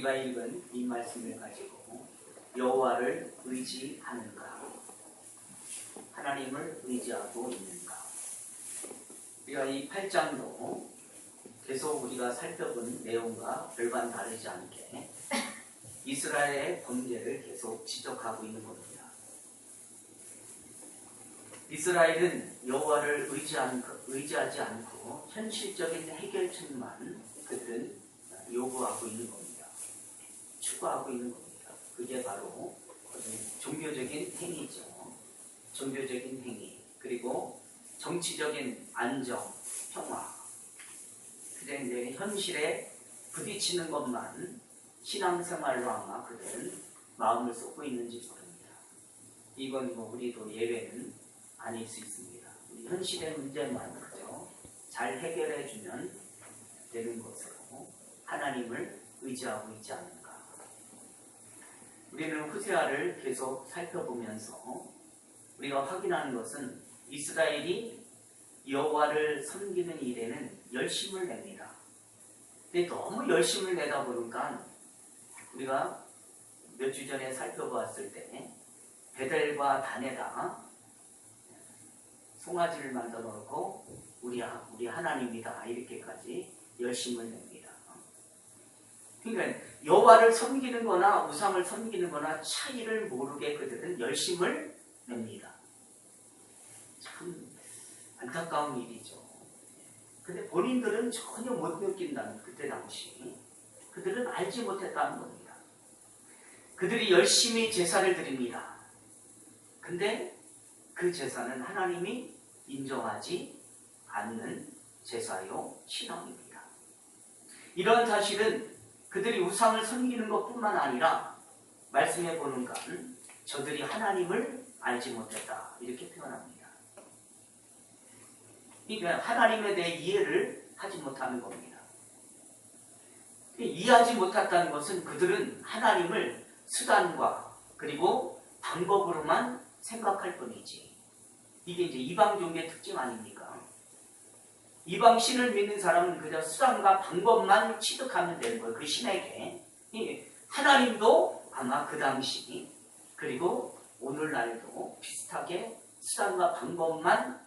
우리가 읽은 이 말씀을 가지고 여호와를 의지하는가, 하나님을 의지하고 있는가. 우리가 이 8장도 계속 우리가 살펴본 내용과 별반 다르지 않게 이스라엘의 범죄를 계속 지적하고 있는 겁니다. 이스라엘은 여호와를 의지하지 않고 현실적인 해결책만 그들은 요구하고 있는 겁니다. 추구하고 있는 겁니다. 그게 바로 종교적인 행위죠. 종교적인 행위, 그리고 정치적인 안정, 평화. 그냥 이제 현실에 부딪히는 것만 신앙생활로 아마 그들은 마음을 쏟고 있는지 모릅니다. 이건 우리도 예외는 아닐 수 있습니다. 우리 현실의 문제만 그저 잘 해결해주면 되는 것으로 하나님을 의지하고 있지 않은가. 우리는 호세아를 계속 살펴보면서 우리가 확인하는 것은 이스라엘이 여호와를 섬기는 일에는 열심을 냅니다. 근데 너무 열심을 내다 보니까 우리가 몇 주 전에 살펴보았을 때 베델과 단에다 송아지를 만들어 놓고 우리 하나님이다 이렇게까지 열심을 냅니다. 그러니까 여호와를 섬기는 거나 우상을 섬기는 거나 차이를 모르게 그들은 열심을 냅니다. 참 안타까운 일이죠. 근데 본인들은 전혀 못 느낀다는, 그때 당시 그들은 알지 못했다는 겁니다. 그들이 열심히 제사를 드립니다. 근데 그 제사는 하나님이 인정하지 않는 제사요 신앙입니다. 이런 사실은 그들이 우상을 섬기는 것뿐만 아니라 말씀해 보는 건 저들이 하나님을 알지 못했다 이렇게 표현합니다. 그러니까 하나님에 대해 이해를 하지 못하는 겁니다. 이해하지 못했다는 것은 그들은 하나님을 수단과 그리고 방법으로만 생각할 뿐이지. 이게 이제 이방 종교의 특징 아닙니까? 이방 신을 믿는 사람은 그저 수단과 방법만 취득하면 되는 거예요. 그 신에게. 하나님도 아마 그 당시 그리고 오늘날도 비슷하게 수단과 방법만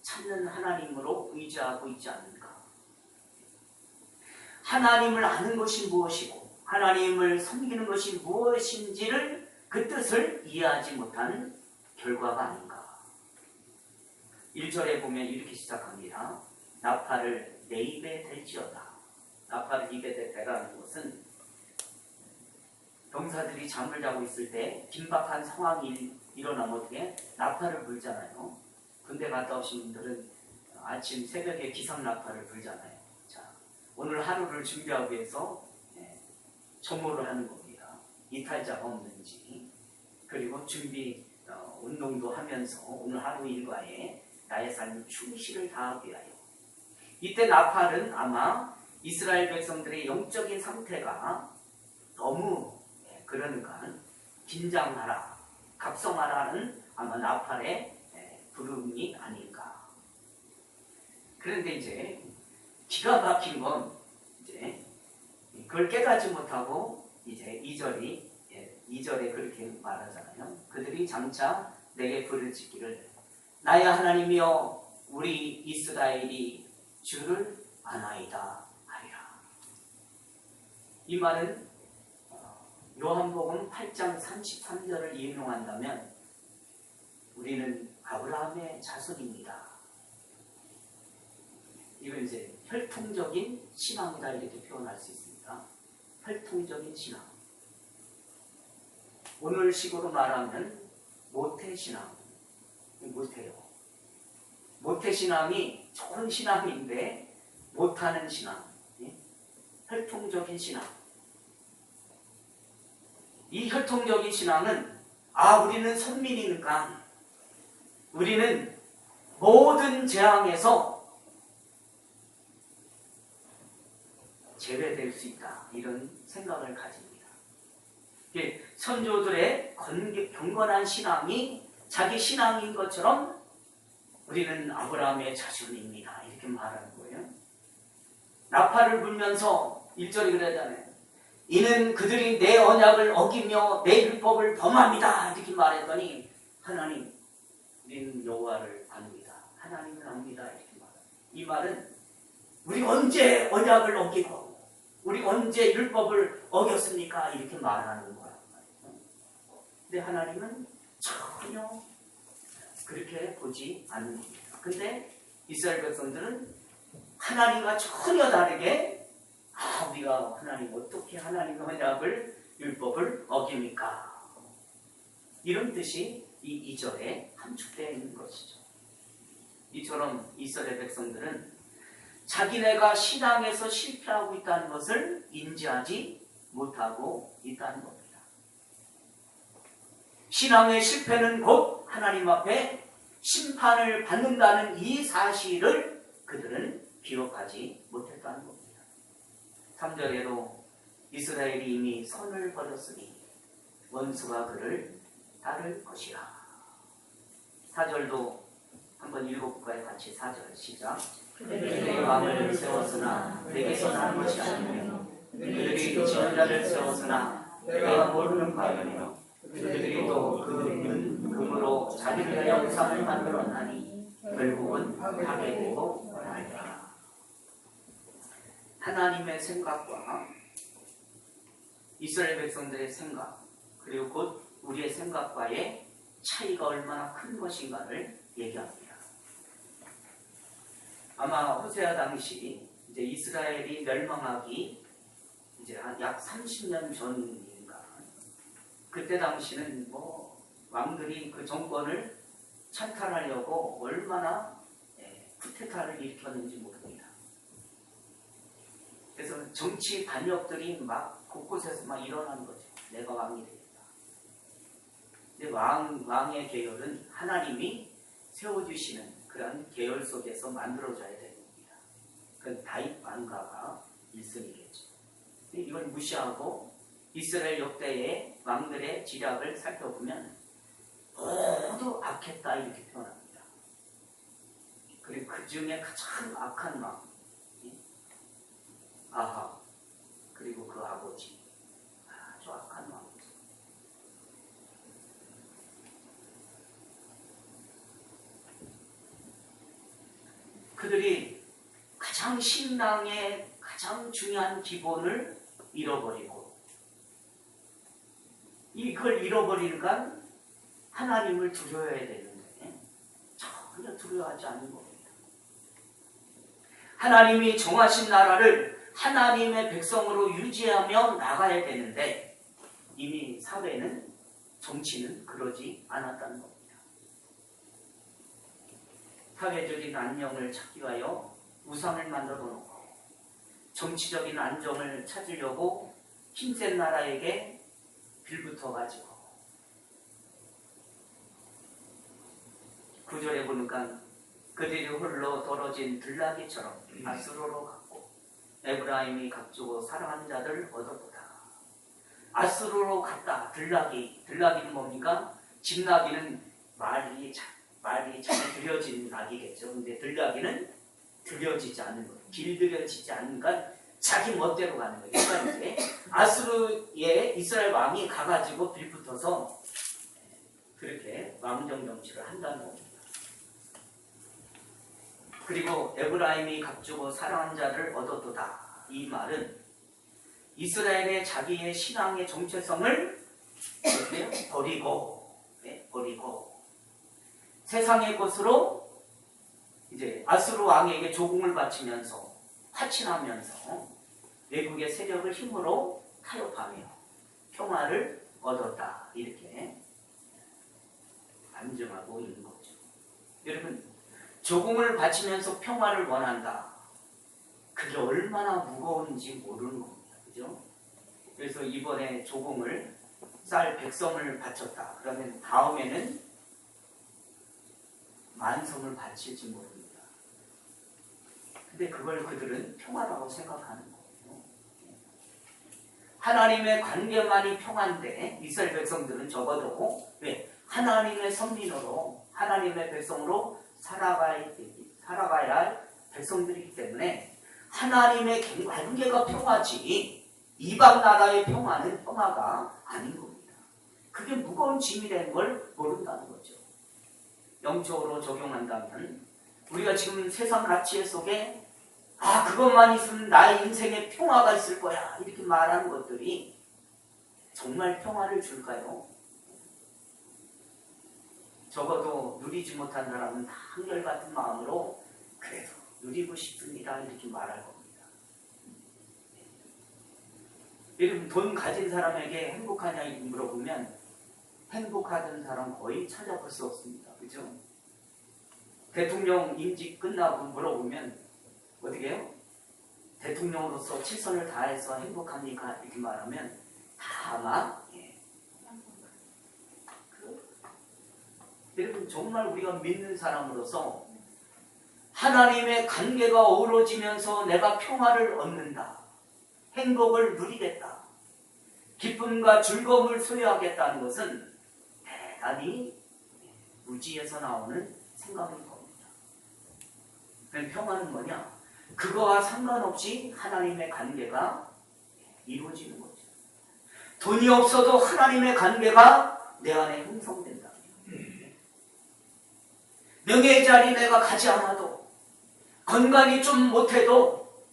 찾는 하나님으로 의지하고 있지 않는가. 하나님을 아는 것이 무엇이고 하나님을 섬기는 것이 무엇인지를 그 뜻을 이해하지 못하는 결과가 아닌가. 1절에 보면 이렇게 시작합니다. 나팔을 내 입에 댈지어다. 나팔을 입에 대라는 것은 병사들이 잠을 자고 있을 때 긴박한 상황이 일어나면 어떻게 나팔을 불잖아요. 군대 갔다 오신 분들은 아침 새벽에 기상 나팔을 불잖아요. 자, 오늘 하루를 준비하기 위해서 점호를 하는 겁니다. 이탈자가 없는지, 그리고 준비 운동도 하면서 오늘 하루 일과에 나의 삶 충실을 다하기 위하여. 이때 나팔은 아마 이스라엘 백성들의 영적인 상태가 너무 그러니까 긴장하라, 각성하라는 아마 나팔의 부름이 아닐까. 그런데 이제 기가 막힌 건 이제 그걸 깨닫지 못하고 이제 2절에 그렇게 말하잖아요. 그들이 장차 내게 부르짖기를 나의 하나님이여 우리 이스라엘이 주를 아나이다 하리라. 이 말은 요한복음 8장 33절을 인용한다면 우리는 아브라함의 자손입니다. 이건 이제 혈통적인 신앙이다 이렇게 표현할 수 있습니다. 혈통적인 신앙. 오늘 식으로 말하면 모태신앙. 못해요. 모태신앙이 좋은 신앙인데 못하는 신앙. 혈통적인 신앙. 이 혈통적인 신앙은 우리는 선민이니까 우리는 모든 재앙에서 제외될 수 있다. 이런 생각을 가집니다. 선조들의 경건한 신앙이 자기 신앙인 것처럼 우리는 아브라함의 자손입니다. 이렇게 말하는 거예요. 나팔을 불면서 1절이 그러잖아요. 이는 그들이 내 언약을 어기며 내 율법을 범합니다. 이렇게 말했더니 하나님, 우리는 여호와를 압니다. 하나님을 압니다. 이렇게 말합니다. 이 말은 우리 언제 언약을 어기고 우리 언제 율법을 어겼습니까? 이렇게 말하는 거야. 근데 하나님은 전혀 그렇게 보지 않는 겁니다. 근데 이스라엘 백성들은 하나님과 전혀 다르게 우리가 하나님 어떻게 하나님의 언약을 율법을 어깁니까? 이런 뜻이 이 2절에 함축되어 있는 것이죠. 이처럼 이스라엘 백성들은 자기네가 신앙에서 실패하고 있다는 것을 인지하지 못하고 있다는 겁니다. 신앙의 실패는 곧 하나님 앞에 심판을 받는다는 이 사실을 그들은 기억하지 못했다는 겁니다. 3절에도 이스라엘이 이미 선을 버렸으니 원수가 그를 따를 것이라. 4절도 한번 읽어볼까요? 같이 4절 시작. 그들이 왕을 세웠으나 내게서 난 것이 아니며 그들이 지는 자를 세웠으나 내가 모르는 바이며 그들이 또 그 금으로 자기들의 형상을 만들었나니 결국은 파괴되고 말이라. 하나님의 생각과 이스라엘 백성들의 생각, 그리고 곧 우리의 생각과의 차이가 얼마나 큰 것인가를 얘기합니다. 아마 호세아 당시 이제 이스라엘이 멸망하기 이제 약 30년 전인가, 그때 당시는 왕들이 그 정권을 찬탈하려고 얼마나 쿠데타를 일으켰는지 모릅니다. 그래서 정치 반역들이 막 곳곳에서 막 일어나는 거죠. 내가 왕이 되겠다. 근데 왕의 계열은 하나님이 세워주시는 그런 계열 속에서 만들어져야 되는 겁니다. 그건 다윗 왕가가 1순위겠죠. 이걸 무시하고 이스라엘 역대의 왕들의 지략을 살펴보면 모두 악했다 이렇게 표현합니다. 그리고 그 중에 가장 악한 왕 아합, 그리고 그 아버지, 아주 악한 왕이죠. 그들이 가장 신앙의 가장 중요한 기본을 잃어버리고, 이걸 잃어버리니까 하나님을 두려워해야 되는데 전혀 두려워하지 않는 겁니다. 하나님이 정하신 나라를 하나님의 백성으로 유지하며 나가야 되는데 이미 사회는, 정치는 그러지 않았다는 겁니다. 사회적인 안녕을 찾기 위하여 우상을 만들어 놓고 정치적인 안정을 찾으려고 힘센 나라에게 빌붙어 가지고, 9절에 보니까 그들이 홀로 떨어진 들나귀처럼 아수르로 갔고 에브라임이 각주고 사랑하는 자들 얻었도다. 아수르로 갔다. 들나귀는 뭡니까? 집나귀는 말이 잘 들여진 낙이겠죠. 근데 들나귀는 들여지지 않는 거예요. 길들여지지 않으니까 자기 멋대로 가는 거예요. 그러니까 이제 아수르에 이스라엘 왕이 가가지고 빌붙어서 그렇게 왕정 정치를 한다는 겁니다. 그리고 에브라임이 값주고 사랑한 자를 얻었도다. 이 말은 이스라엘의 자기의 신앙의 정체성을 버리고 세상의 것으로 이제 아수르 왕에게 조공을 바치면서 화친하면서 외국의 세력을 힘으로 타협하며 평화를 얻었다. 이렇게 반증하고 있는 거죠. 여러분, 조공을 바치면서 평화를 원한다. 그게 얼마나 무거운지 모르는 겁니다. 그죠? 그래서 이번에 조공을 쌀 100성을 바쳤다. 그러면 다음에는 만성을 바칠지 모릅니다. 근데 그걸 그들은 평화라고 생각하는 거예요. 하나님의 관계만이 평화인데 이스라엘 백성들은 적어도 하나님의 선민으로, 하나님의 백성으로 살아가야 할 백성들이기 때문에 하나님의 관계가 평화지 이방 나라의 평화는 평화가 아닌 겁니다. 그게 무거운 짐이라는 걸 모른다는 거죠. 영적으로 적용한다면 우리가 지금 세상 가치 속에 그것만 있으면 나의 인생에 평화가 있을 거야 이렇게 말하는 것들이 정말 평화를 줄까요? 적어도 누리지 못한 사람은 한결같은 마음으로 그래도 누리고 싶습니다 이렇게 말할 겁니다. 여러분 돈 가진 사람에게 행복하냐 물어보면 행복하던 사람 거의 찾아볼 수 없습니다. 그죠? 대통령 임기 끝나고 물어보면 어떻게 해요? 대통령으로서 최선을 다해서 행복합니까? 이렇게 말하면 다 아마 여러분 정말 우리가 믿는 사람으로서 하나님의 관계가 어우러지면서 내가 평화를 얻는다. 행복을 누리겠다. 기쁨과 즐거움을 소유하겠다는 것은 대단히 무지에서 나오는 생각인 겁니다. 그럼 평화는 뭐냐? 그거와 상관없이 하나님의 관계가 이루어지는 거죠. 돈이 없어도 하나님의 관계가 내 안에 형성된다. 명예의 자리 내가 가지 않아도 건강이 좀 못해도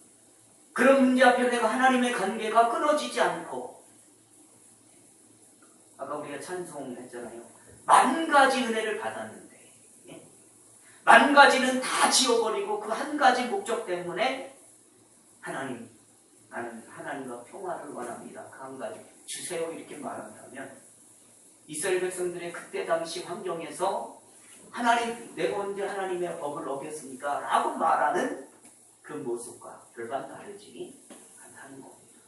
그런 문제 앞에 내가 하나님의 관계가 끊어지지 않고 아까 우리가 찬송했잖아요. 만 가지 은혜를 받았는데 만 가지는 다 지워버리고 그 한 가지 목적 때문에 하나님 나는 하나님과 평화를 원합니다. 그 한 가지 주세요 이렇게 말한다면 이스라엘 백성들의 그때 당시 환경에서 하나님 내가 언제 하나님의 법을 어겼습니까? 라고 말하는 그 모습과 별반 다르지 않다는 겁니다.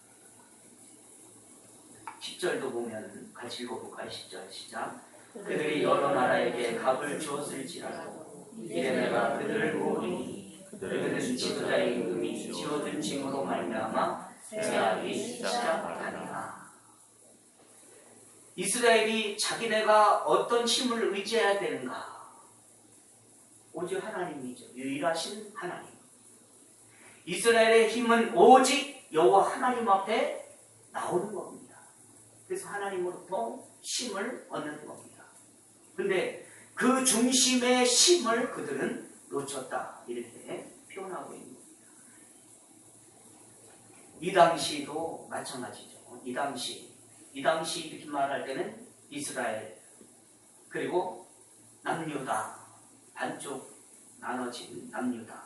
10절도 보면 같이 읽어볼까요? 10절 시작. 그들이 여러 나라에게 값을 주었을지라도 이제 내가 그들을 모으니 그들은 지도자의 임금이 지어준 징으로 말미암아 패하기 시작하니라. 이스라엘이 자기네가 어떤 힘을 의지해야 되는가? 오직 하나님이죠. 유일하신 하나님. 이스라엘의 힘은 오직 여호와 하나님 앞에 나오는 겁니다. 그래서 하나님으로부터 힘을 얻는 겁니다. 근데 그 중심의 힘을 그들은 놓쳤다. 이렇게 표현하고 있는 겁니다. 이 당시도 마찬가지죠. 이 당시 이렇게 말할 때는 이스라엘 그리고 남유다 반쪽 나눠진 남유다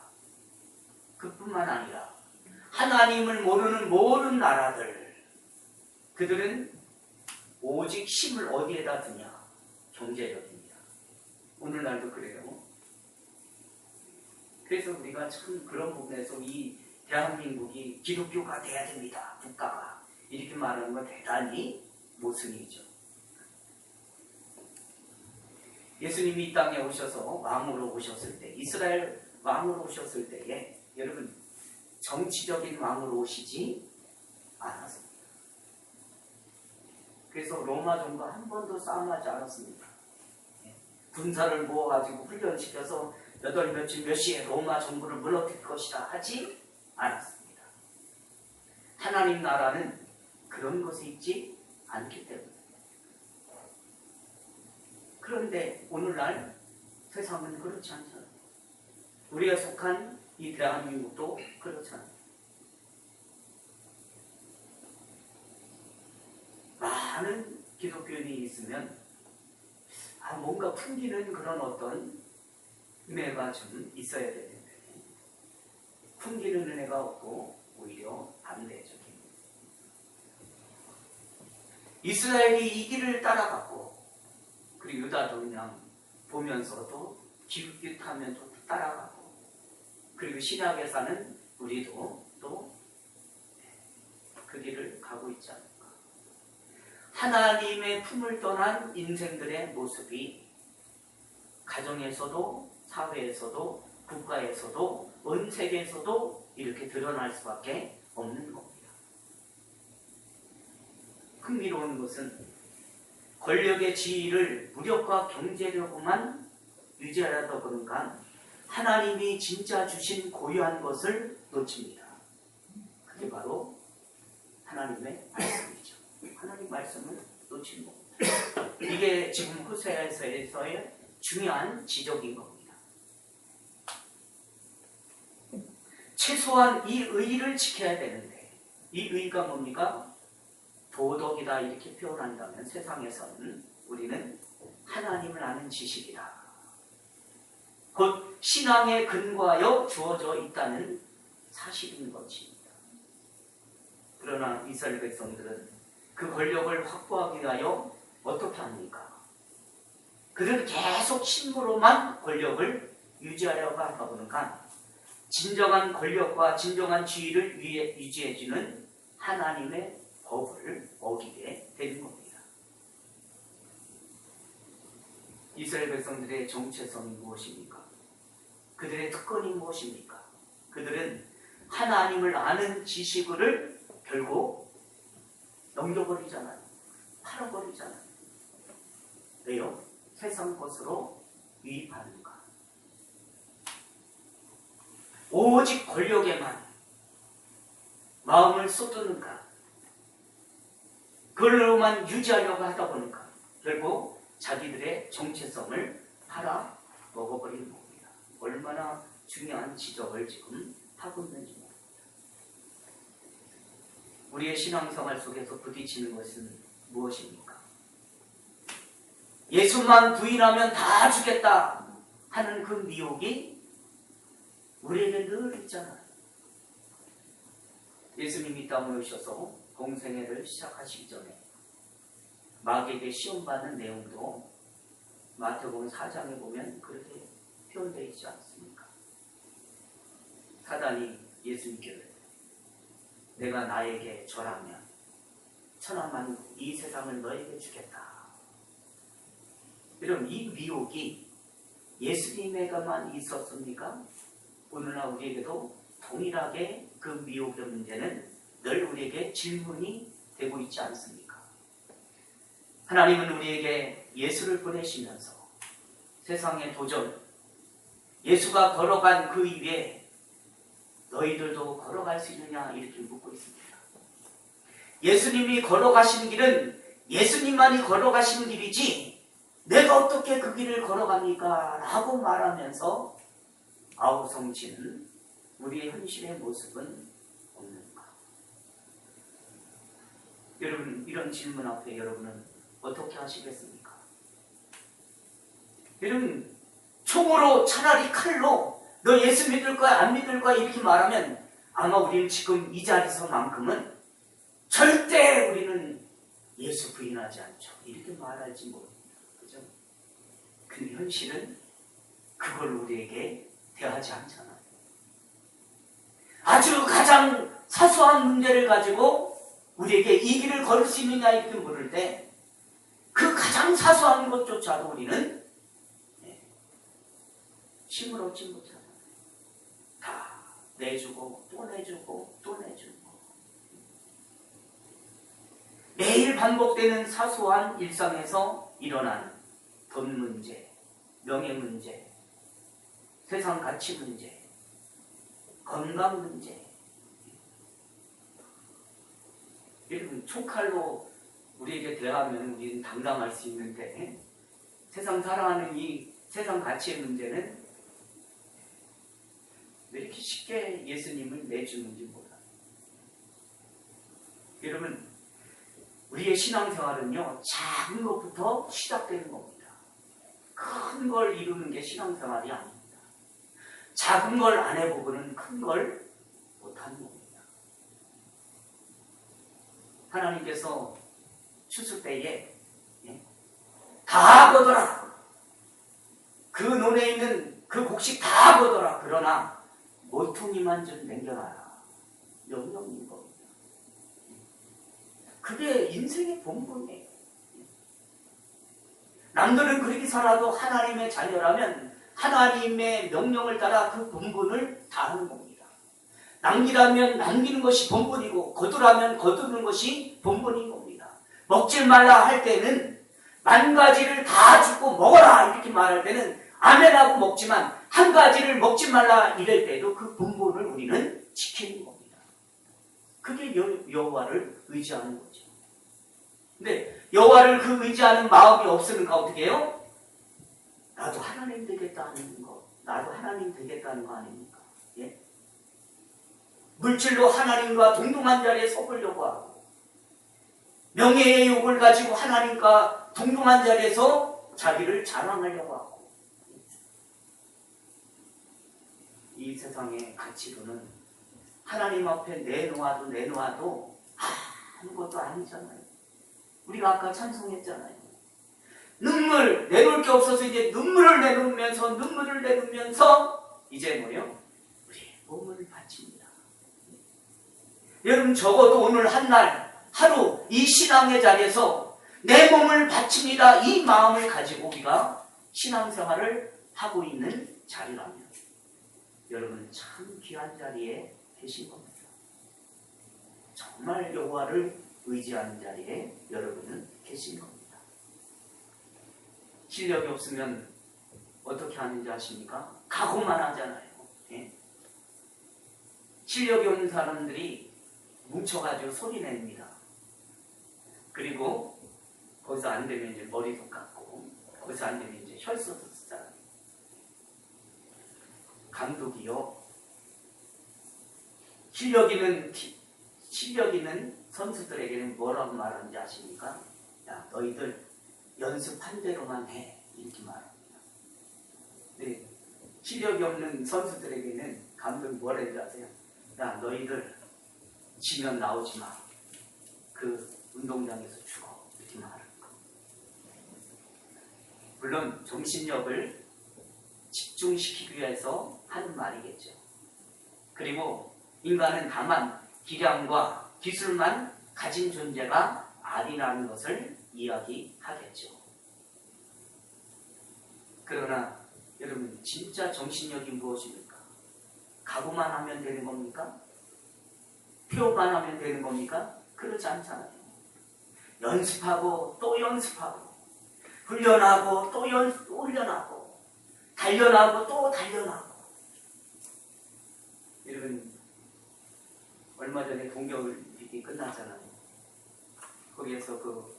그뿐만 아니라 하나님을 모르는 모든 나라들 그들은 오직 힘을 어디에다 두냐? 경제력입니다. 오늘날도 그래요. 그래서 우리가 참 그런 부분에서 이 대한민국이 기독교가 돼야 됩니다. 국가가 이렇게 말하는 건 대단히 모순이죠. 예수님이 이 땅에 오셔서 왕으로 오셨을 때 이스라엘 왕으로 오셨을 때에 여러분 정치적인 왕으로 오시지 않았습니다. 그래서 로마 정부와 한 번도 싸움하지 않았습니다. 군사를 모아가지고 훈련시켜서 며칠 몇 시에 로마 정부를 물러칠 것이다 하지 않았습니다. 하나님 나라는 그런 것에 있지 않기 때문에. 그런데 오늘날 세상은 그렇지 않잖아요. 우리가 속한 이 대한민국도 그렇잖아요. 많은 기독교인이 있으면 뭔가 풍기는 그런 어떤 은혜가 좀 있어야 되는데 풍기는 은혜가 없고 오히려 반대적인 이스라엘이 이 길을 따라갔고 그리고 유다도 그냥 보면서도 기웃기웃하면 또 따라가고 그리고 신약에 사는 우리도 또 그 길을 가고 있지 않을까. 하나님의 품을 떠난 인생들의 모습이 가정에서도 사회에서도 국가에서도 온 세계에서도 이렇게 드러날 수밖에 없는 겁니다. 흥미로운 것은 권력의 지위를 무력과 경제력으로만 유지하려다 보니까 하나님이 진짜 주신 고유한 것을 놓칩니다. 그게 바로 하나님의 말씀이죠. 하나님 말씀을 놓치는 겁니다. 이게 지금 호세아서의 중요한 지적인 겁니다. 최소한 이 의를 지켜야 되는데 이 의가 뭡니까? 도덕이다 이렇게 표현한다면 세상에서는 우리는 하나님을 아는 지식이다. 곧 신앙에 근거하여 주어져 있다는 사실인 것입니다. 그러나 이스라엘 백성들은 그 권력을 확보하기 위하여 어떻게 합니까? 그들은 계속 신부로만 권력을 유지하려고 하다 보니까 진정한 권력과 진정한 지위를 유지해주는 하나님의 법을 어기게 되는 겁니다. 이스라엘 백성들의 정체성이 무엇입니까? 그들의 특권이 무엇입니까? 그들은 하나님을 아는 지식을 결국 넘겨버리잖아요. 팔아버리잖아요. 왜요? 세상 것으로 유입하는가? 오직 권력에만 마음을 쏟드는가? 그걸로만 유지하려고 하다 보니까 결국 자기들의 정체성을 팔아 먹어버리는 겁니다. 얼마나 중요한 지적을 지금 하고 있는지 모릅니다. 우리의 신앙생활 속에서 부딪히는 것은 무엇입니까? 예수만 부인하면 다 주겠다 하는 그 미혹이 우리에게 늘 있잖아요. 예수님이 이 땅에 오셔서 공생애를 시작하시기 전에 마귀에게 시험받는 내용도 마태복음 4장에 보면 그렇게 표현되어 있지 않습니까? 사단이 예수님께 내가 나에게 절하면 천하만 이 세상을 너에게 주겠다. 이런 이 미혹이 예수님에게만 있었습니까? 오늘날 우리에게도 동일하게 그 미혹의 문제는 늘 우리에게 질문이 되고 있지 않습니까? 하나님은 우리에게 예수를 보내시면서 세상의 도전, 예수가 걸어간 그 위에 너희들도 걸어갈 수 있느냐 이렇게 묻고 있습니다. 예수님이 걸어가시는 길은 예수님만이 걸어가시는 길이지 내가 어떻게 그 길을 걸어갑니까? 라고 말하면서 아우성치는 우리의 현실의 모습은 없는가? 여러분, 이런 질문 앞에 여러분은 어떻게 하시겠습니까? 여러분, 총으로 차라리 칼로 너 예수 믿을 거야 안 믿을 거야 이렇게 말하면 아마 우리는 지금 이 자리에서만큼은 절대 우리는 예수 부인하지 않죠. 이렇게 말할지 모릅니다. 그죠? 근데 현실은 그걸 우리에게 대하지 않잖아요. 아주 가장 사소한 문제를 가지고 우리에게 이 길을 걸을 수 있느냐 이렇게 물을 때 그 가장 사소한 것조차도 우리는 힘을 얻지 못하잖아요. 다 내주고 또 내주고 또 내주고 매일 반복되는 사소한 일상에서 일어나는 돈 문제, 명예 문제, 세상 가치 문제, 건강 문제. 여러분, 총칼로 우리에게 대하면 우리는 당당할 수 있는데 세상 살아가는 이 세상 가치의 문제는 왜 이렇게 쉽게 예수님을 내주는지 몰라요. 여러분, 우리의 신앙생활은요 작은 것부터 시작되는 겁니다. 큰 걸 이루는 게 신앙생활이 아닙니다. 작은 걸 안 해보고는 큰 걸 못하는 겁니다. 하나님께서 추수 때에 다 거둬라. 그 논에 있는 그 곡식 다 거둬라. 그러나 모퉁이만 좀 남겨놔라. 명령인 겁니다. 그게 인생의 본분이에요. 남들은 그렇게 살아도 하나님의 자녀라면 하나님의 명령을 따라 그 본분을 다하는 겁니다. 남기라면 남기는 것이 본분이고 거두라면 거두는 것이 본분인 겁니다. 먹지 말라 할 때는 만 가지를 다 주고 먹어라 이렇게 말할 때는 아멘하고 먹지만 한 가지를 먹지 말라 이럴 때도 그 본분을 우리는 지키는 겁니다. 그게 여호와를 의지하는 거죠. 근데 여호와를 그 의지하는 마음이 없으니까 어떻게 해요? 나도 하나님 되겠다는 거, 나도 하나님 되겠다는 거 아닙니까? 예? 물질로 하나님과 동등한 자리에 서보려고 하고, 명예의 욕을 가지고 하나님과 동등한 자리에서 자기를 자랑하려고 하고, 이 세상의 가치로는 하나님 앞에 내놓아도 아무것도 아니잖아요. 우리가 아까 찬송했잖아요. 눈물 내놓을 게 없어서 이제 눈물을 내놓으면서 이제 뭐요? 우리 몸을 바칩니다. 여러분 적어도 오늘 하루 이 신앙의 자리에서 내 몸을 바칩니다. 이 마음을 가지고 우리가 신앙생활을 하고 있는 자리라면 여러분 참 귀한 자리에 계신 겁니다. 정말 여호와를 의지하는 자리에 여러분은 계신 겁니다. 실력이 없으면 어떻게 하는지 아십니까? 각오만 하잖아요. 예? 실력이 없는 사람들이 뭉쳐가지고 소리 냅니다. 그리고 거기서 안 되면 이제 머리도 깎고, 거기서 안 되면 이제 혈서도 쓰잖아요. 감독이요. 실력 있는 선수들에게는 뭐라고 말하는지 아십니까? 야, 너희들 연습한 대로만 해. 이렇게 말합니다. 네, 실력이 없는 선수들에게는 감독이 뭐라 해야 아세요? 야, 너희들 지면 나오지 마. 그 운동장에서 죽어. 이렇게 말합니다. 물론 정신력을 집중시키기 위해서 하는 말이겠죠. 그리고 인간은 다만 기량과 기술만 가진 존재가 아니라는 것을 이야기하겠죠. 그러나 여러분 진짜 정신력이 무엇입니까? 각오만 하면 되는 겁니까? 표만 하면 되는 겁니까? 그렇지 않잖아요. 연습하고 또 연습하고, 훈련하고 또 훈련하고, 단련하고 또 단련하고. 여러분 얼마 전에 동계올림픽이 끝났잖아요. 거기에서 그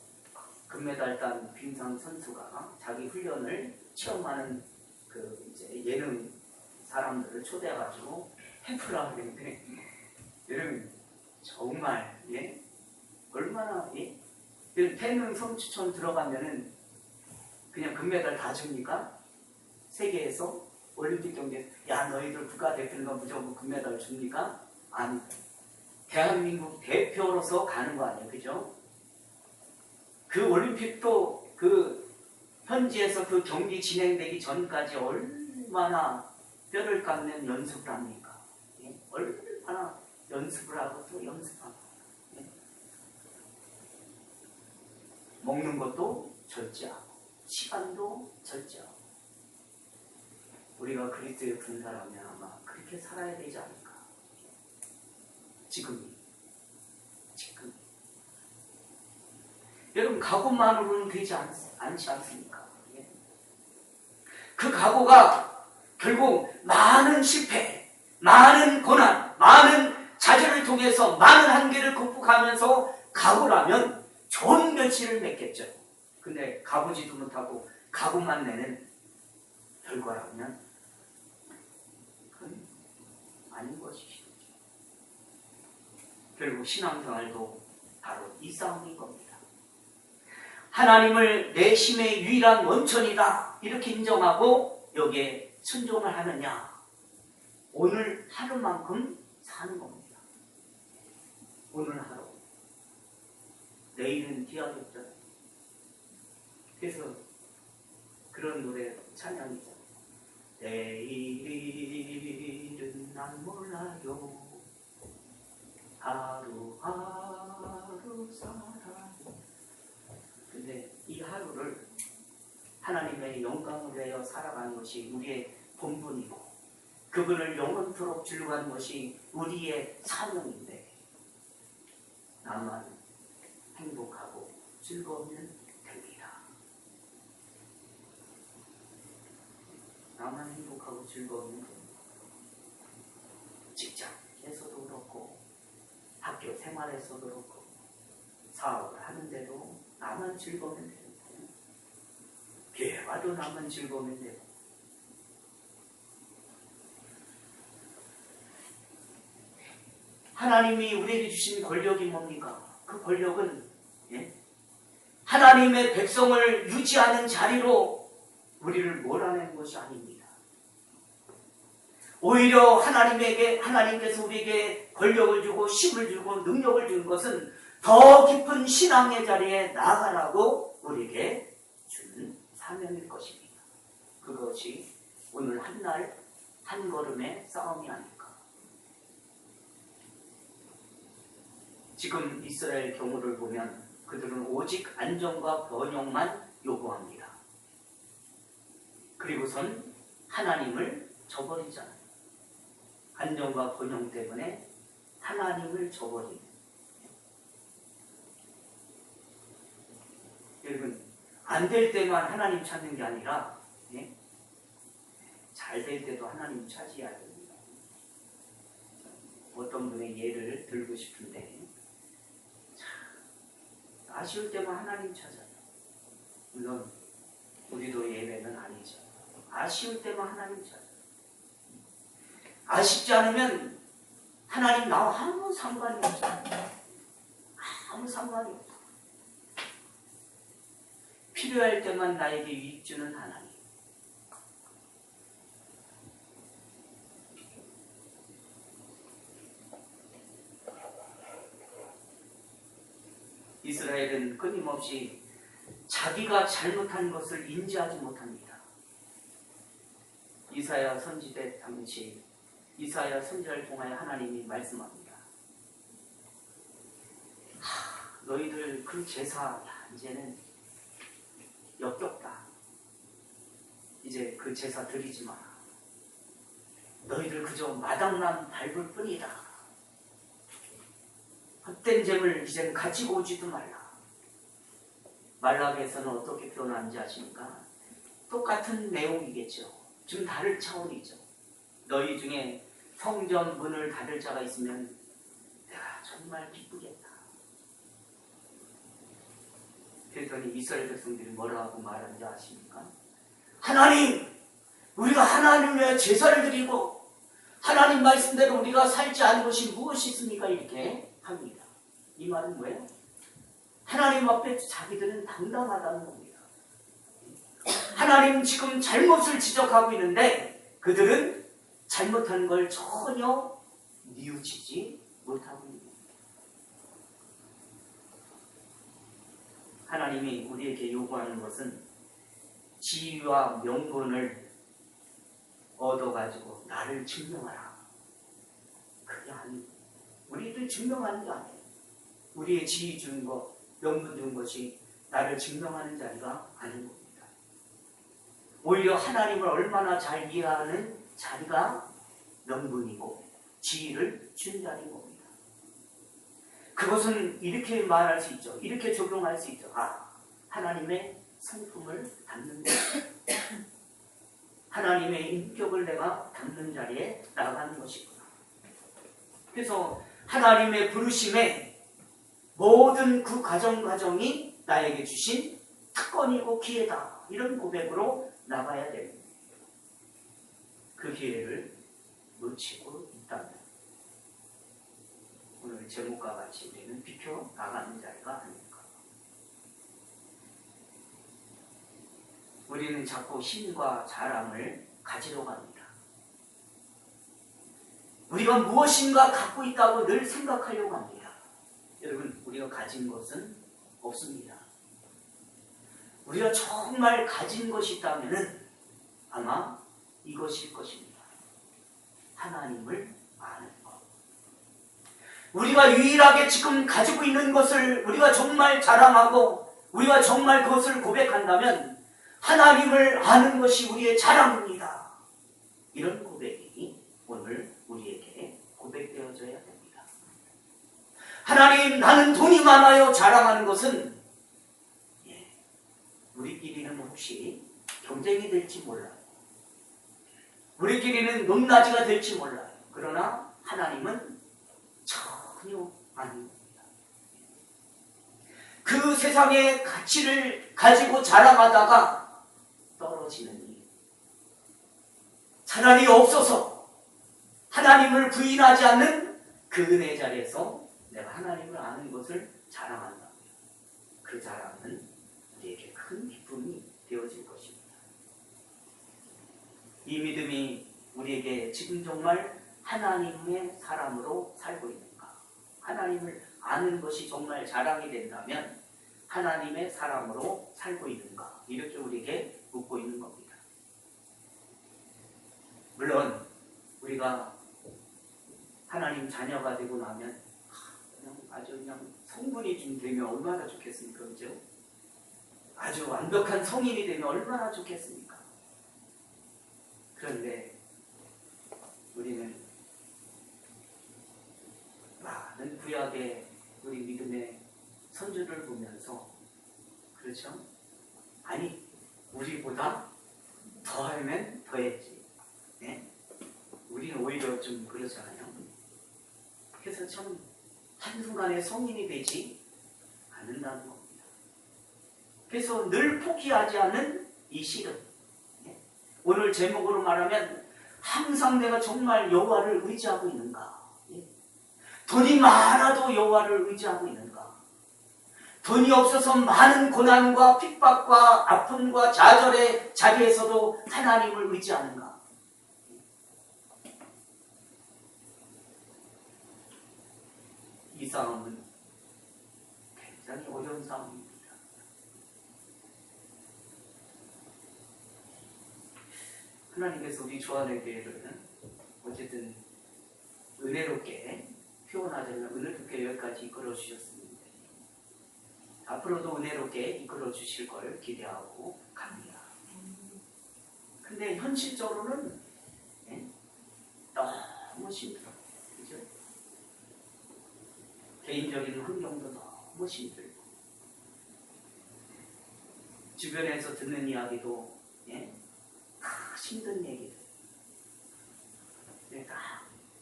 금메달 딴 빙상 선수가 자기 훈련을 체험하는 그 이제 예능 사람들을 초대해가지고 해프라 그랬는데, 여러분 정말 예 얼마나 예 태릉 성취촌 들어가면은 그냥 금메달 다 줍니까? 세계에서 올림픽 경기에 야 너희들 국가대표가 무조건 금메달 줍니까? 아니, 대한민국 대표로서 가는 거 아니에요, 그죠? 그 올림픽도 그 현지에서 그 경기 진행되기 전까지 얼마나 뼈를 깎는 연습을 합니까? 예? 얼마나 연습을 하고 또 연습하고, 예? 먹는 것도 절제하고 시간도 절제하고. 우리가 그리스도의 분사라면 아마 그렇게 살아야 되지 않을까. 지금 여러분 각오만으로는 되지 않지 않습니까? 예? 그 각오가 결국 많은 실패, 많은 고난, 많은 자절을 통해서 많은 한계를 극복하면서 각오라면 좋은 결실을 맺겠죠. 근데 가보지도 못하고 각오만 내는 결과라면 그건 아닌 것이죠. 결국 신앙생활도 바로 이 싸움인 겁니다. 하나님을 내 힘의 유일한 원천이다 이렇게 인정하고 여기에 순종을 하느냐, 오늘 하루만큼 사는 겁니다. 오늘 하루, 내일은 기약이었잖아요. 그래서 그런 노래 찬양이죠. 내일은 난 몰라요, 하루하루 살아요. 근데 이 하루를 하나님의 영광을 위하여 살아가는 것이 우리의 본분이고, 그분을 영원토록 즐거워하는 것이 우리의 사명인데, 나만 행복하고 즐거우면 됩니다. 나만 행복하고 즐거우면 됩니다. 직장에서도 그렇고, 학교 생활 생활에서도 그렇고 사업을 하는데도 나만 즐거우면 되고 교회 와도 나만 즐거우면 되고 하나님이 우리에게 주신 권력이 뭡니까? 그 권력은 하나님의 백성을 유지하는 자리로 우리를 몰아내는 것이 아닙니다. 오히려 하나님께서 우리에게 권력을 주고 힘을 주고 능력을 주는 것은 더 깊은 신앙의 자리에 나아가라고 우리에게 주는 사명일 것입니다. 그것이 오늘 한날 한 걸음의 싸움이 아닐까. 지금 이스라엘 경우를 보면 그들은 오직 안정과 번영만 요구합니다. 그리고선 하나님을 저버리잖아요. 안정과 번영 때문에 하나님을 저버리는. 여러분, 안 될 때만 하나님 찾는 게 아니라 잘 될 때도 하나님 찾아야 됩니다. 어떤 분의 예를 들고 싶은데 아쉬울 때만 하나님 찾아요. 물론 우리도 예외는 아니죠. 아쉬울 때만 하나님 찾아요. 아쉽지 않으면 하나님 나와 아무 상관이 없어요. 아무 상관이 없어요. 필요할 때만 나에게 유익 주는 하나님. 이스라엘은 끊임없이 자기가 잘못한 것을 인지하지 못합니다. 이사야 선지자 당시 이사야 선지자를 통하여 하나님이 말씀합니다. 너희들 그 제사 이제는 역겹다. 이제 그 제사 드리지 마라. 너희들 그저 마당만 밟을 뿐이다. 헛된 재물 이제는 가지고 오지도 말라. 말라기에서는 어떻게 표현하는지 아십니까? 똑같은 내용이겠죠. 좀 다를 차원이죠. 너희 중에 성전 문을 닫을 자가 있으면 내가 정말 기쁘겠다. 그랬더니 이스라엘 백성들이 뭐라고 말하는지 아십니까? 하나님! 우리가 하나님 위해 제사를 드리고 하나님 말씀대로 우리가 살지 않은 것이 무엇이 있습니까? 이렇게 합니다. 이 말은 뭐예요? 하나님 앞에 자기들은 당당하다는 겁니다. 하나님 지금 잘못을 지적하고 있는데 그들은 잘못한 걸 전혀 뉘우치지 못하고 있는 겁니다. 하나님이 우리에게 요구하는 것은 지위와 명분을 얻어가지고 나를 증명하라. 그게 아니고 우리를 증명하는 게 아니에요. 우리의 지위 준 것, 명분 준 것이 나를 증명하는 자리가 아닌 겁니다. 오히려 하나님을 얼마나 잘 이해하는 자리가 명분이고 지위를 준 자리인 겁니다. 그것은 이렇게 말할 수 있죠. 이렇게 적용할 수 있죠. 하나님의 성품을 담는 것. 하나님의 인격을 내가 담는 자리에 나가는 것이구나. 그래서 하나님의 부르심에 모든 그 과정이 나에게 주신 특권이고 기회다. 이런 고백으로 나가야 됩니다. 그 기회를 놓치고 있다면 오늘 제목과 같이 우리는 비켜 나가는 자리가 아닐까. 우리는 자꾸 힘과 자랑을 가지러 갑니다. 우리가 무엇인가 갖고 있다고 늘 생각하려고 합니다. 여러분, 우리가 가진 것은 없습니다. 우리가 정말 가진 것이 있다면 아마 이것일 것입니다. 하나님을 아는 것. 우리가 유일하게 지금 가지고 있는 것을 우리가 정말 자랑하고 우리가 정말 그것을 고백한다면 하나님을 아는 것이 우리의 자랑입니다. 이런 고백이 오늘 우리에게 고백되어져야 됩니다. 하나님, 나는 돈이 많아요. 자랑하는 것은 우리끼리는 혹시 경쟁이 될지 몰라요. 우리끼리는 높낮이가 될지 몰라요. 그러나 하나님은 전혀 아닙니다. 그 세상의 가치를 가지고 자랑하다가 떨어지는 일. 차라리 없어서 하나님을 부인하지 않는 그 은혜 자리에서 내가 하나님을 아는 것을 자랑한다. 그 자랑은 우리에게 큰 기쁨이 되어질 것입니다. 이 믿음이 우리에게 지금 정말 하나님의 사람으로 살고 있는가? 하나님을 아는 것이 정말 자랑이 된다면 하나님의 사람으로 살고 있는가? 이렇게 우리에게 묻고 있는 겁니다. 물론 우리가 하나님 자녀가 되고 나면 아주 그냥 성분이 좀 되면 얼마나 좋겠습니까? 그죠? 아주 완벽한 성인이 되면 얼마나 좋겠습니까? 그런데 우리는 많은 구약의 우리 믿음의 선조를 보면서 그렇죠? 아니 우리보다 더하면 더했지. 네? 우리는 오히려 좀 그러잖아요. 그래서 참 한순간에 성인이 되지 않는다는 겁니다. 그래서 늘 포기하지 않는 이 씨름. 오늘 제목으로 말하면 항상 내가 정말 여호와를 의지하고 있는가? 돈이 많아도 여호와를 의지하고 있는가? 돈이 없어서 많은 고난과 핍박과 아픔과 좌절의 자리에서도 하나님을 의지하는가? 이 싸움은 굉장히 어려운 싸움입니다. 하나님께서 우리 주안의 교회를 어쨌든 은혜롭게 표현하자면 은혜롭게 여기까지 이끌어 주셨습니다. 앞으로도 은혜롭게 이끌어 주실 걸 기대하고 갑니다. 근데 현실적으로는 너무 힘들어요. 그죠? 개인적인 환경도 너무 힘들고 주변에서 듣는 이야기도 다 힘든 얘기들.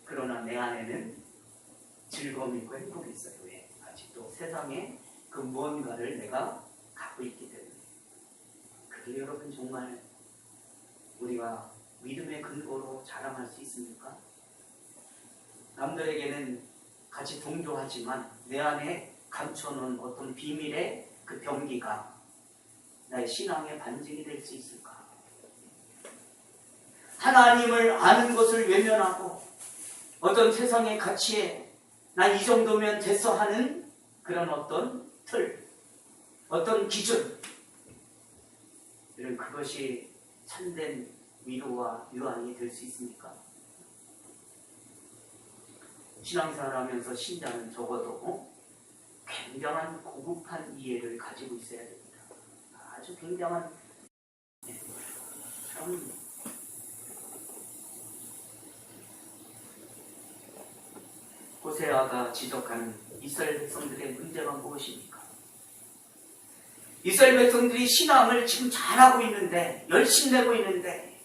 그러나 내 안에는 즐거움이 있고 행복이 있어요. 왜? 아직도 세상에 그 무언가를 내가 갖고 있기 때문에. 그게 여러분 정말 우리가 믿음의 근거로 자랑할 수 있습니까? 남들에게는 같이 동조하지만 내 안에 감춰놓은 어떤 비밀의 그 병기가 나의 신앙의 반증이 될 수 있을까? 하나님을 아는 것을 외면하고 어떤 세상의 가치에 난 이 정도면 됐어 하는 그런 어떤 틀, 어떤 기준, 이런 그것이 참된 위로와 유안이 될 수 있습니까? 신앙생활하면서 신자는 적어도 굉장한 고급한 이해를 가지고 있어야 됩니다. 아주 굉장한 참 호세아가 지적하는 이스라엘 백성들의 문제가 무엇입니까? 이스라엘 백성들이 신앙을 지금 잘하고 있는데, 열심내고 있는데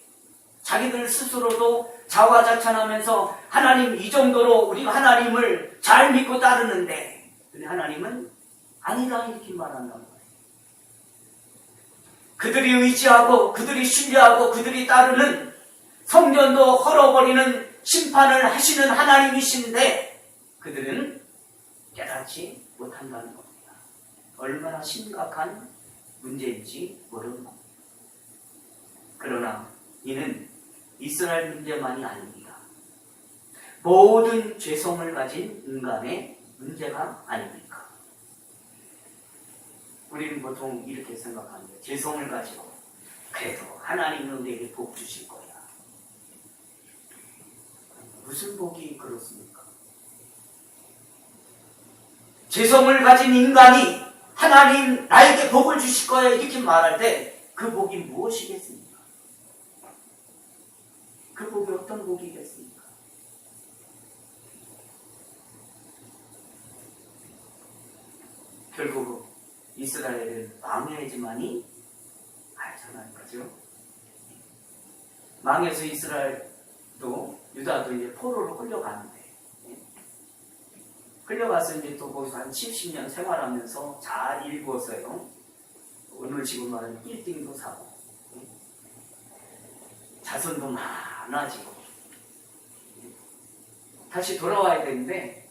자기들 스스로도 자화자찬하면서 하나님 이 정도로 우리가 하나님을 잘 믿고 따르는데, 근데 하나님은 아니다 이렇게 말한단 말이에요. 그들이 의지하고 그들이 신뢰하고 그들이 따르는 성전도 헐어버리는 심판을 하시는 하나님이신데 그들은 깨닫지 못한다는 겁니다. 얼마나 심각한 문제인지 모르는 겁니다. 그러나 이는 이스라엘 문제만이 아닙니다. 모든 죄성을 가진 인간의 문제가 아닙니까? 우리는 보통 이렇게 생각합니다. 죄성을 가지고 그래도 하나님은 우리에게 복 주실 거야. 무슨 복이 그렇습니까? 죄성을 가진 인간이 하나님 나에게 복을 주실 거야 이렇게 말할 때 그 복이 무엇이겠습니까? 그 복이 어떤 복이겠습니까? 결국 이스라엘은 망해야지만이 알잖아요. 그죠? 망해서 이스라엘도 유다도 이제 포로로 끌려가는데 끌려가서 이제 또 거기서 한 70년 생활하면서 잘 일구었어요. 오늘 지금 말하는 빌딩도 사고, 자손도 많아지고, 다시 돌아와야 되는데,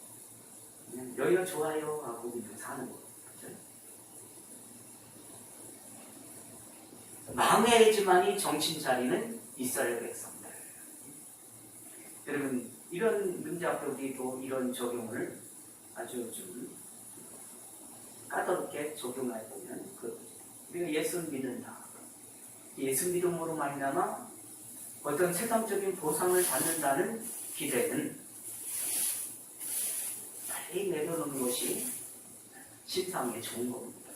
그냥 여기가 좋아요 하고 그냥 사는 거예요. 그렇죠? 망해야지만이 정신 차리는 이스라엘 백성들. 여러분, 이런 문제 앞에 우리도 이런 적용을 아주 좀 까다롭게 적용해 보면, 우리가 예수를 믿는다. 예수 믿음으로 말미암아 어떤 세상적인 보상을 받는다는 기대는 빨리 내려놓는 것이 신상에 좋은 겁니다.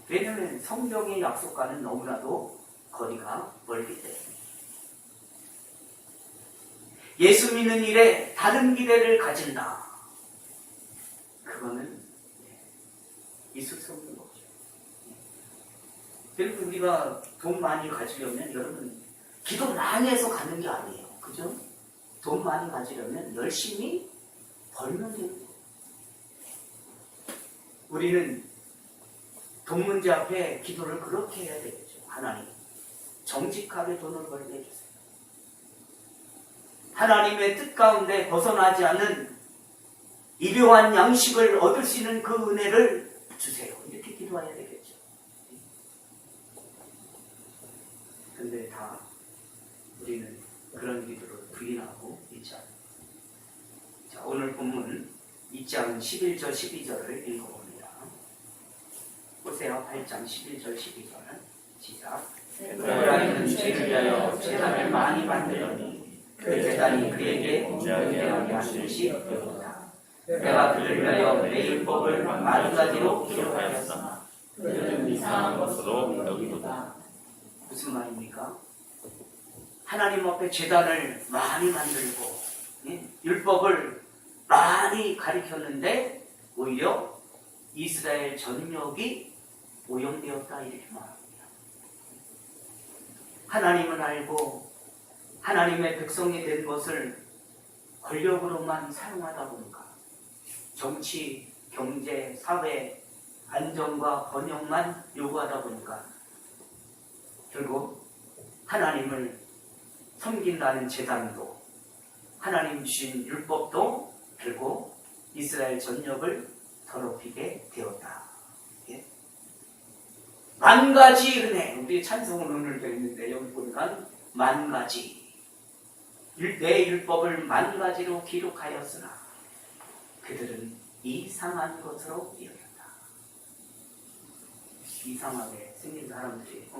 왜냐하면 성경의 약속과는 너무나도 거리가 멀기 때문에. 예수 믿는 일에 다른 기대를 가진다. 그거는 있을 수 없는 거죠. 그리고 우리가 돈 많이 가지려면 여러분 기도 많이 해서 가는 게 아니에요. 그죠? 돈 많이 가지려면 열심히 벌면 되는 거예요. 우리는 돈 문제 앞에 기도를 그렇게 해야 되겠죠. 하나님, 정직하게 돈을 벌게 해주세요. 하나님의 뜻 가운데 벗어나지 않는 일용한 양식을 얻을 수 있는 그 은혜를 주세요. 이렇게 기도해야 되겠죠. 근데 다 우리는 그런 기도를 부인하고 있지 않아요. 자, 오늘 본문 2장 11절 12절을 읽어봅니다. 보세요. 8장 11절 12절 시작. 에브라임은 죄를 위하여 제단을 많이 만들더니 그 제단이 그에게 공평하게 하는 것이 없다. 내가 그를 위하여 내 율법을 많은 가지로 기록하였으나 그들은 이상한 것으로 여기도다. 무슨 말입니까? 하나님 앞에 제단을 많이 만들고 율법을 많이 가르쳤는데 오히려 이스라엘 전역이 오염되었다 이렇게 말합니다. 하나님은 알고 하나님의 백성이 된 것을 권력으로만 사용하다 보니까 정치, 경제, 사회, 안정과 번영만 요구하다 보니까 결국 하나님을 섬긴다는 제단도 하나님 주신 율법도 결국 이스라엘 전역을 더럽히게 되었다. 예? 만 가지 은혜, 우리 찬송은 오늘 되었는데 여기 보니까 만 가지 내 율법을 만 가지로 기록하였으나 그들은 이상한 것으로 여겼다. 이상하게 생긴 사람들이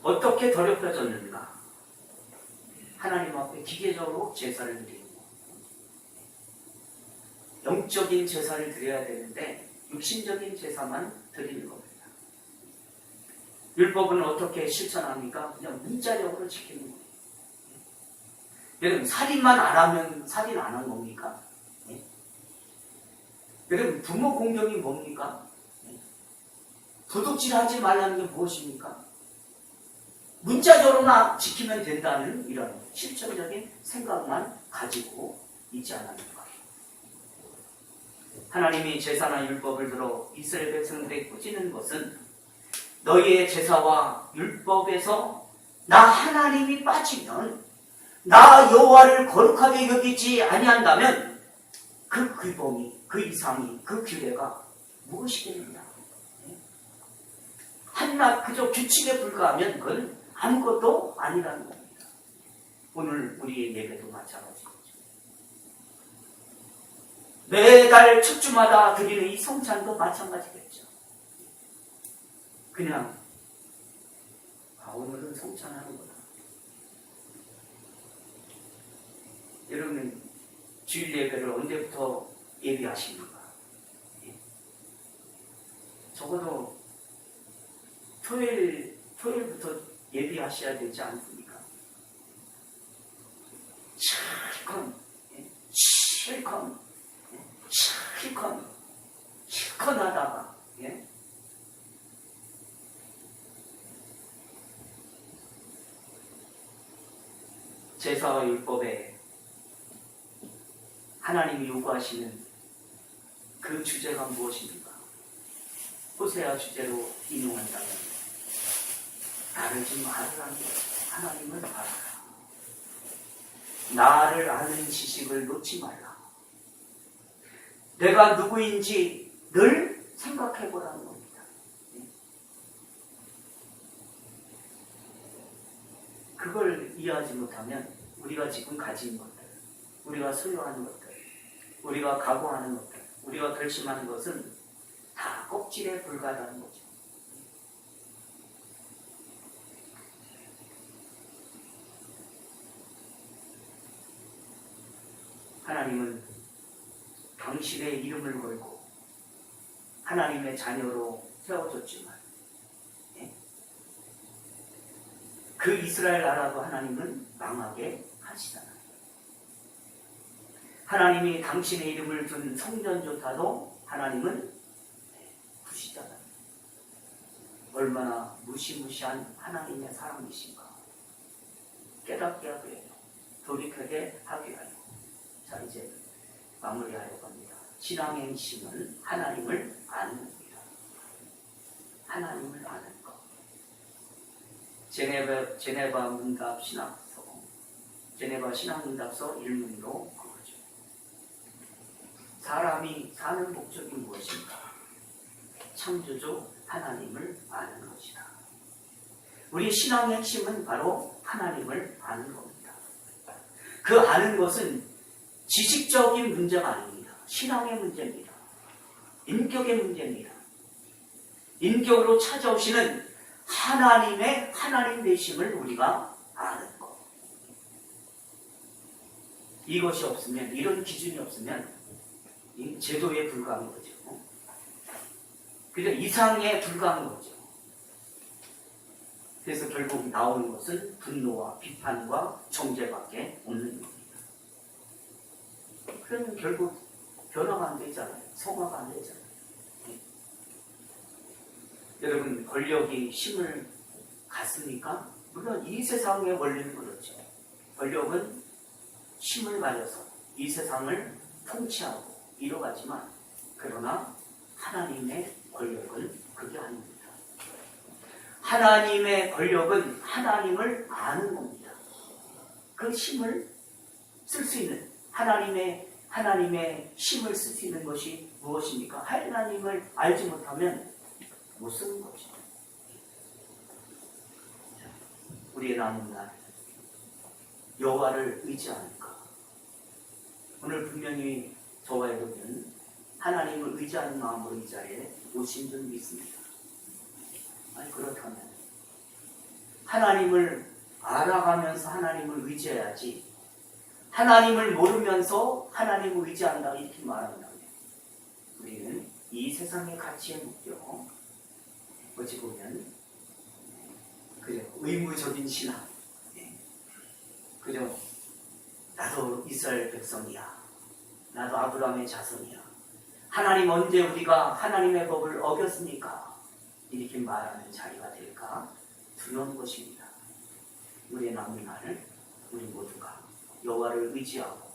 어떻게 더럽혀졌는가? 하나님 앞에 기계적으로 제사를 드리고 영적인 제사를 드려야 되는데 육신적인 제사만 드리는 겁니다. 율법은 어떻게 실천합니까? 그냥 문자력으로 지키는 거예요. 여러분 살인만 안 하면 살인 안 한 겁니까? 여러분 부모 공경이 뭡니까? 도둑질 하지 말라는 게 무엇입니까? 문자적으로만 지키면 된다는 이런 실천적인 생각만 가지고 있지 않았는가. 하나님이 제사나 율법을 들어 이스라엘 백성들에게 꾸짖는 것은 너희의 제사와 율법에서 나 하나님이 빠지면 나 여호와를 거룩하게 여기지 아니한다면 그 규범이, 그 이상이, 그 규례가 무엇이겠느냐. 한낱 그저 규칙에 불과하면 그건 아무것도 아니라는 겁니다. 오늘 우리의 예배도 마찬가지죠. 매달 첫 주마다 드리는 이 성찬도 마찬가지겠죠. 그냥 오늘은 성찬하는구나. 여러분 주일 예배를 언제부터 예배하십니까? 적어도 토요일부터 예배하셔야 되지 않습니까? 실컷 하다가 제사와 율법에 하나님이 요구하시는 그 주제가 무엇입니까? 호세아 주제로 인용한다면 나를 좀 알으라는 거예요. 하나님을 알아라. 나를 아는 지식을 놓지 말라. 내가 누구인지 늘 생각해보라는 겁니다. 그걸 이해하지 못하면 우리가 지금 가진 것들, 우리가 소유하는 것들, 우리가 각오하는 것들, 우리가 결심하는 것은 다 껍질에 불과하다는 거죠. 하나님은 당신의 이름을 걸고 하나님의 자녀로 세워졌지만 그 이스라엘 나라도 하나님은 망하게 하시잖아요. 하나님이 당신의 이름을 둔 성전조차도 하나님은 부시잖아요. 얼마나 무시무시한 하나님의 사랑이신가. 깨닫게 하고 돌이켜게 하게 하여. 자, 이제 마무리하려고 합니다. 신앙의 핵심은 하나님을 아는 겁니다. 하나님을 아는 것. 제네바 문답 신학서, 제네바 신학문답서 1문으로 그거죠. 사람이 사는 목적이 무엇인가? 창조주 하나님을 아는 것이다. 우리 신앙의 핵심은 바로 하나님을 아는 겁니다. 그 아는 것은 지식적인 문제가 아닙니다. 신앙의 문제입니다. 인격의 문제입니다. 인격으로 찾아오시는 하나님의 하나님 되심을 우리가 아는 것. 이것이 없으면, 이런 기준이 없으면 이 제도에 불과한 거죠. 그래서 이상에 불과한 거죠. 그래서 결국 나오는 것은 분노와 비판과 정죄밖에 없는 겁니다. 그러면 결국 변화가 안 되잖아요. 성화가 안 되잖아요. 여러분, 권력이 힘을 갖습니까? 물론 이 세상의 원리는 그렇죠. 권력은 힘을 가져서 이 세상을 통치하고 이뤄가지만, 그러나 하나님의 권력은 그게 아닙니다. 하나님의 권력은 하나님을 아는 겁니다. 그 힘을 쓸 수 있는, 하나님의 힘을 쓸 수 있는 것이 무엇입니까? 하나님을 알지 못하면 못 쓰는 거죠. 우리의 남은 날, 여호와를 의지하는 것. 오늘 분명히 저와 여러분 하나님을 의지하는 마음으로 이 자리에 오신 줄 믿습니다. 아니, 그렇다면 하나님을 알아가면서 하나님을 의지해야지, 하나님을 모르면서 하나님을 의지한다 이렇게 말한다면 우리는 이 세상의 가치의 목적, 어찌 보면 그저 의무적인 신앙, 그저 나도 이스라엘 백성이야, 나도 아브라함의 자손이야, 하나님 언제 우리가 하나님의 법을 어겼습니까? 이렇게 말하는 자리가 될까 두려운 것입니다. 우리의 남은 날을 우리 모두가 여호와를 의지하고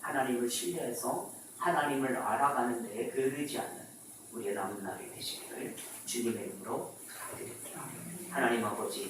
하나님을 신뢰해서 하나님을 알아가는 데에 게으르지 않는 우리의 남은 날이 되시기를 주님의 이름으로 부탁드립니다. 하나님 아버지,